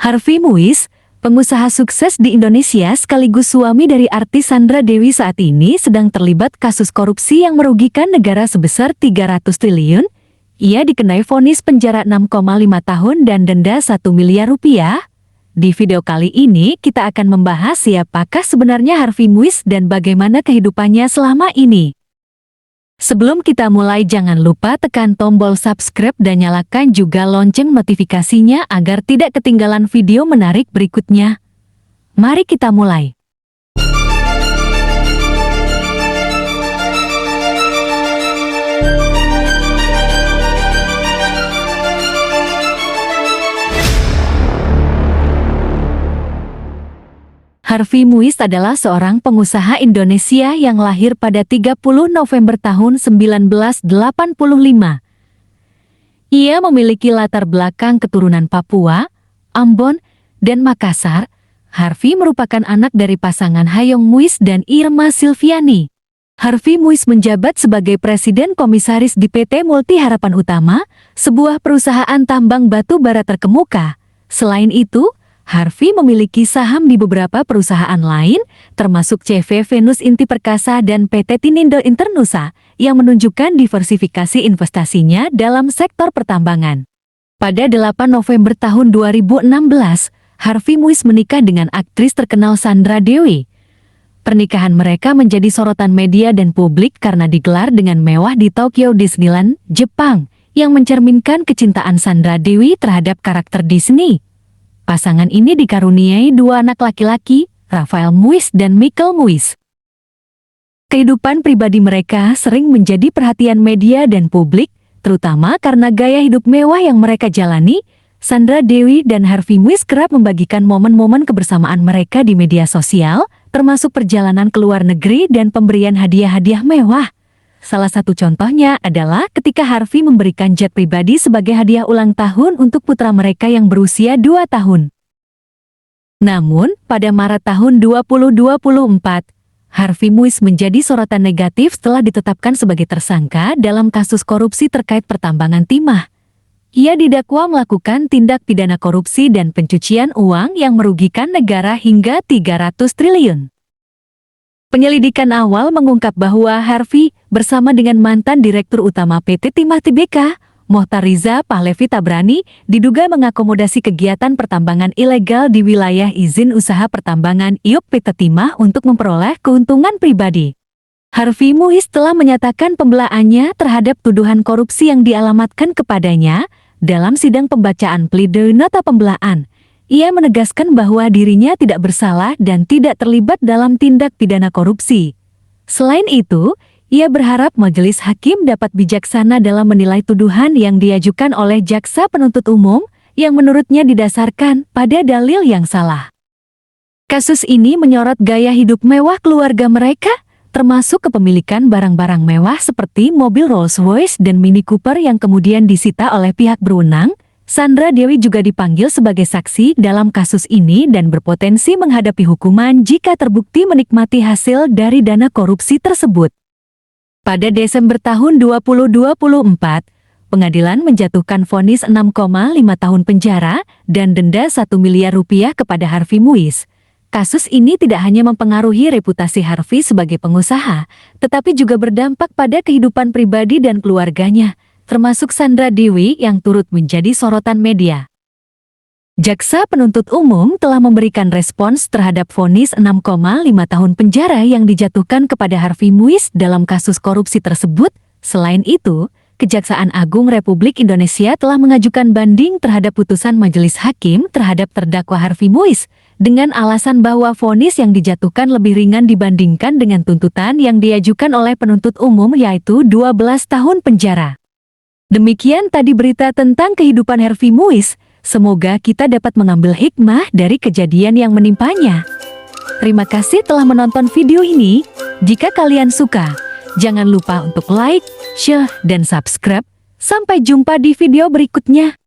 Harvey Muiz, pengusaha sukses di Indonesia sekaligus suami dari artis Sandra Dewi saat ini sedang terlibat kasus korupsi yang merugikan negara sebesar 300 triliun. Ia dikenai vonis penjara 6,5 tahun dan denda 1 miliar rupiah. Di video kali ini kita akan membahas siapakah sebenarnya Harvey Muiz dan bagaimana kehidupannya selama ini. Sebelum kita mulai, jangan lupa tekan tombol subscribe dan nyalakan juga lonceng notifikasinya agar tidak ketinggalan video menarik berikutnya. Mari kita mulai. Harvey Muiz adalah seorang pengusaha Indonesia yang lahir pada 30 November tahun 1985. Ia memiliki latar belakang keturunan Papua, Ambon, dan Makassar. Harvey merupakan anak dari pasangan Hayong Muiz dan Irma Silviani. Harvey Muiz menjabat sebagai Presiden Komisaris di PT Multi Harapan Utama, sebuah perusahaan tambang batu bara terkemuka. Selain itu, Harvey memiliki saham di beberapa perusahaan lain, termasuk CV Venus Inti Perkasa dan PT Tinindo Internusa, yang menunjukkan diversifikasi investasinya dalam sektor pertambangan. Pada 8 November tahun 2016, Harvey Muiz menikah dengan aktris terkenal Sandra Dewi. Pernikahan mereka menjadi sorotan media dan publik karena digelar dengan mewah di Tokyo Disneyland, Jepang, yang mencerminkan kecintaan Sandra Dewi terhadap karakter Disney. Pasangan ini dikaruniai dua anak laki-laki, Rafael Muiz dan Michael Muiz. Kehidupan pribadi mereka sering menjadi perhatian media dan publik, terutama karena gaya hidup mewah yang mereka jalani. Sandra Dewi dan Harvey Muiz kerap membagikan momen-momen kebersamaan mereka di media sosial, termasuk perjalanan ke luar negeri dan pemberian hadiah-hadiah mewah. Salah satu contohnya adalah ketika Harvey memberikan jet pribadi sebagai hadiah ulang tahun untuk putra mereka yang berusia 2 tahun. Namun, pada Maret tahun 2024, Harvey Muiz menjadi sorotan negatif setelah ditetapkan sebagai tersangka dalam kasus korupsi terkait pertambangan timah. Ia didakwa melakukan tindak pidana korupsi dan pencucian uang yang merugikan negara hingga 300 triliun. Penyelidikan awal mengungkap bahwa Harvey bersama dengan mantan Direktur Utama PT Timah Tbk, Mohtar Riza Pahlevi Tabrani, diduga mengakomodasi kegiatan pertambangan ilegal di wilayah izin usaha pertambangan IUP PT Timah untuk memperoleh keuntungan pribadi. Harvey Muiz telah menyatakan pembelaannya terhadap tuduhan korupsi yang dialamatkan kepadanya dalam sidang pembacaan pledoi nota pembelaan. Ia menegaskan bahwa dirinya tidak bersalah dan tidak terlibat dalam tindak pidana korupsi. Selain itu, ia berharap majelis hakim dapat bijaksana dalam menilai tuduhan yang diajukan oleh jaksa penuntut umum yang menurutnya didasarkan pada dalil yang salah. Kasus ini menyorot gaya hidup mewah keluarga mereka, termasuk kepemilikan barang-barang mewah seperti mobil Rolls-Royce dan Mini Cooper yang kemudian disita oleh pihak berwenang. Sandra Dewi juga dipanggil sebagai saksi dalam kasus ini dan berpotensi menghadapi hukuman jika terbukti menikmati hasil dari dana korupsi tersebut. Pada Desember tahun 2024, pengadilan menjatuhkan vonis 6,5 tahun penjara dan denda 1 miliar rupiah kepada Harvey Muiz. Kasus ini tidak hanya mempengaruhi reputasi Harvey sebagai pengusaha, tetapi juga berdampak pada kehidupan pribadi dan keluarganya, termasuk Sandra Dewi yang turut menjadi sorotan media. Jaksa penuntut umum telah memberikan respons terhadap vonis 6,5 tahun penjara yang dijatuhkan kepada Harvey Muiz dalam kasus korupsi tersebut. Selain itu, Kejaksaan Agung Republik Indonesia telah mengajukan banding terhadap putusan majelis hakim terhadap terdakwa Harvey Muiz dengan alasan bahwa vonis yang dijatuhkan lebih ringan dibandingkan dengan tuntutan yang diajukan oleh penuntut umum, yaitu 12 tahun penjara. Demikian tadi berita tentang kehidupan Harvey Muiz. Semoga kita dapat mengambil hikmah dari kejadian yang menimpanya. Terima kasih telah menonton video ini. Jika kalian suka, jangan lupa untuk like, share, dan subscribe. Sampai jumpa di video berikutnya.